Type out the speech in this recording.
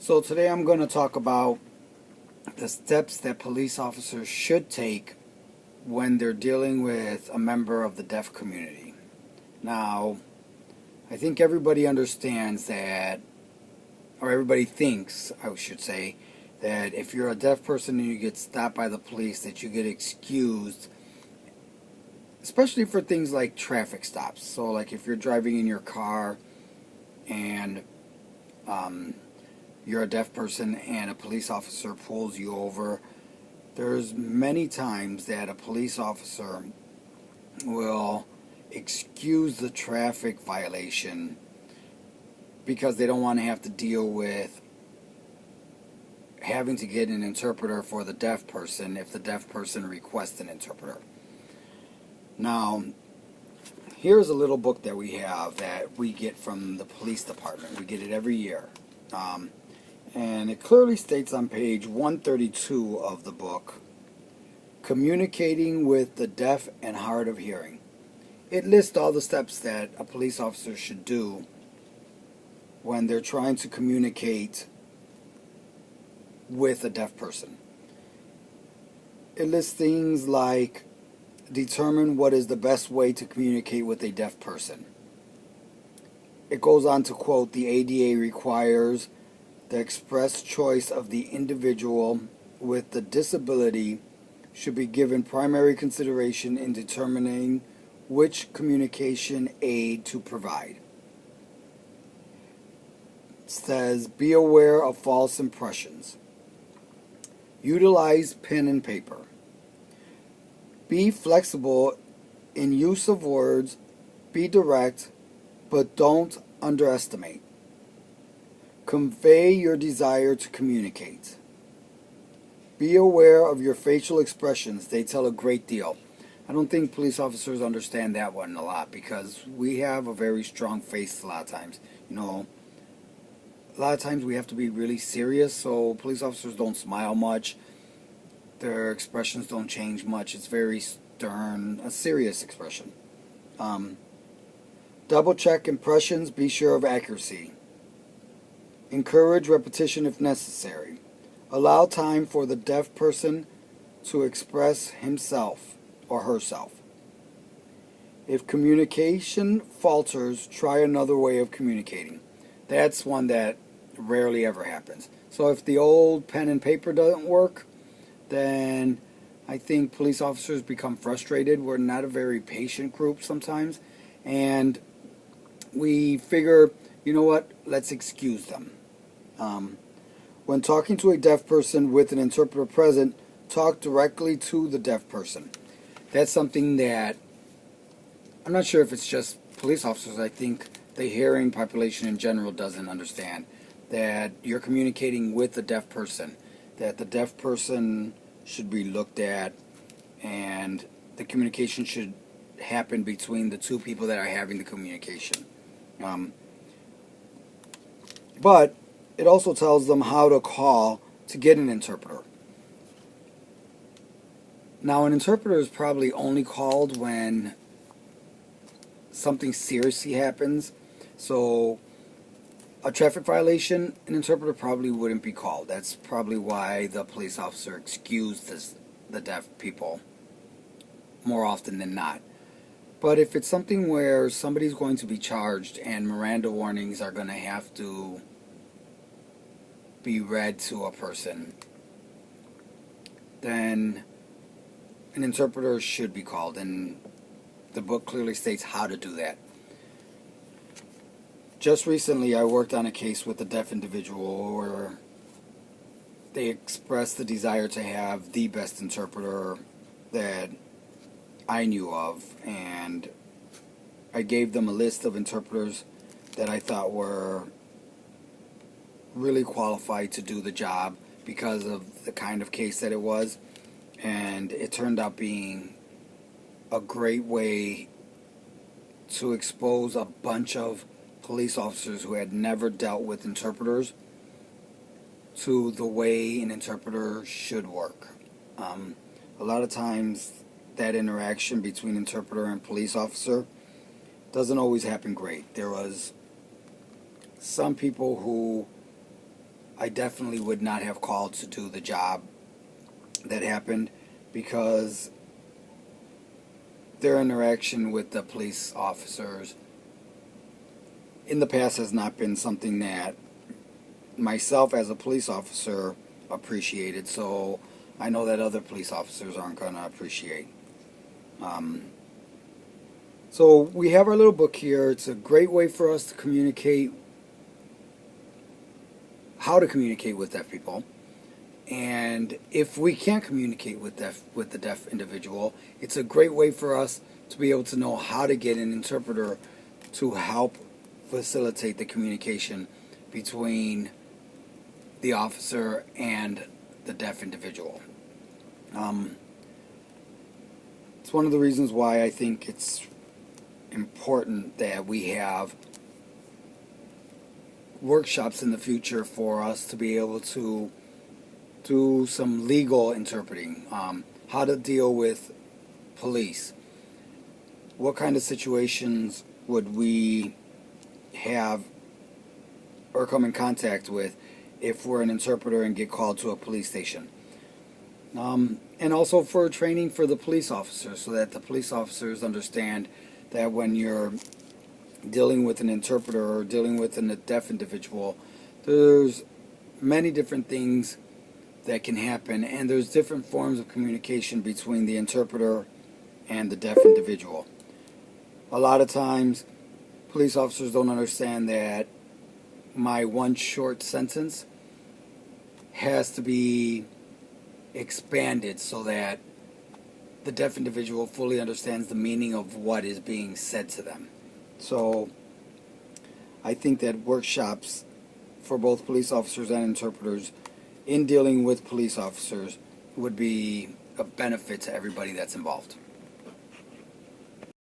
So today I'm going to talk about the steps that police officers should take when they're dealing with a member of the deaf community. Now, I think everybody understands that, or everybody thinks, I should say, that if you're a deaf person and you get stopped by the police, that you get excused, especially for things like traffic stops. So like if you're driving in your car and you're a deaf person and a police officer pulls you over, there's many times that a police officer will excuse the traffic violation because they don't want to have to deal with having to get an interpreter for the deaf person if the deaf person requests an interpreter. Now, here's a little book that we have that we get from the police department. We get it every year. And it clearly states on page 132 of the book, Communicating with the Deaf and Hard of Hearing. It lists all the steps that a police officer should do when they're trying to communicate with a deaf person. It lists things like determine what is the best way to communicate with a deaf person. It goes on to quote, the ADA requires the express choice of the individual with the disability should be given primary consideration in determining which communication aid to provide. It says, be aware of false impressions. Utilize pen and paper. Be flexible in use of words. Be direct, but don't underestimate. Convey your desire to communicate. Be aware of your facial expressions. They tell a great deal. I don't think police officers understand that one a lot because we have a very strong face a lot of times. You know, a lot of times we have to be really serious, so police officers don't smile much. Their expressions don't change much. It's very stern, a serious expression. Double check impressions. Be sure of accuracy. Encourage repetition if necessary. Allow time for the deaf person to express himself or herself. If communication falters, try another way of communicating. That's one that rarely ever happens. So if the old pen and paper doesn't work, then I think police officers become frustrated. We're not a very patient group sometimes, and we figure, you know what, let's excuse them. When talking to a deaf person with an interpreter present, talk directly to the deaf person. That's something that I'm not sure if it's just police officers. I think the hearing population in general doesn't understand that you're communicating with a deaf person, that the deaf person should be looked at, and the communication should happen between the two people that are having the communication. But it also tells them how to call to get an interpreter. Now, an interpreter is probably only called when something seriously happens. So, a traffic violation, an interpreter probably wouldn't be called. That's probably why the police officer excused the deaf people more often than not. But if it's something where somebody's going to be charged and Miranda warnings are going to have to be read to a person, then an interpreter should be called, and the book clearly states how to do that. Just recently I worked on a case with a deaf individual where they expressed the desire to have the best interpreter that I knew of, and I gave them a list of interpreters that I thought were really qualified to do the job because of the kind of case that it was, and it turned out being a great way to expose a bunch of police officers who had never dealt with interpreters to the way an interpreter should work. A lot of times that interaction between interpreter and police officer doesn't always happen great. There was some people who I definitely would not have called to do the job that happened, because their interaction with the police officers in the past has not been something that myself as a police officer appreciated, so I know that other police officers aren't going to appreciate. So we have our little book here. It's a great way for us to communicate, how to communicate with deaf people. And if we can't communicate with the deaf individual, it's a great way for us to be able to know how to get an interpreter to help facilitate the communication between the officer and the deaf individual. It's one of the reasons why I think it's important that we have workshops in the future for us to be able to do some legal interpreting, how to deal with police, what kind of situations would we have or come in contact with if we're an interpreter and get called to a police station. And also for training for the police officers, so that the police officers understand that when you're dealing with an interpreter or dealing with a deaf individual, there's many different things that can happen, and there's different forms of communication between the interpreter and the deaf individual. A lot of times, police officers don't understand that my one short sentence has to be expanded so that the deaf individual fully understands the meaning of what is being said to them. So I think that workshops for both police officers and interpreters in dealing with police officers would be a benefit to everybody that's involved.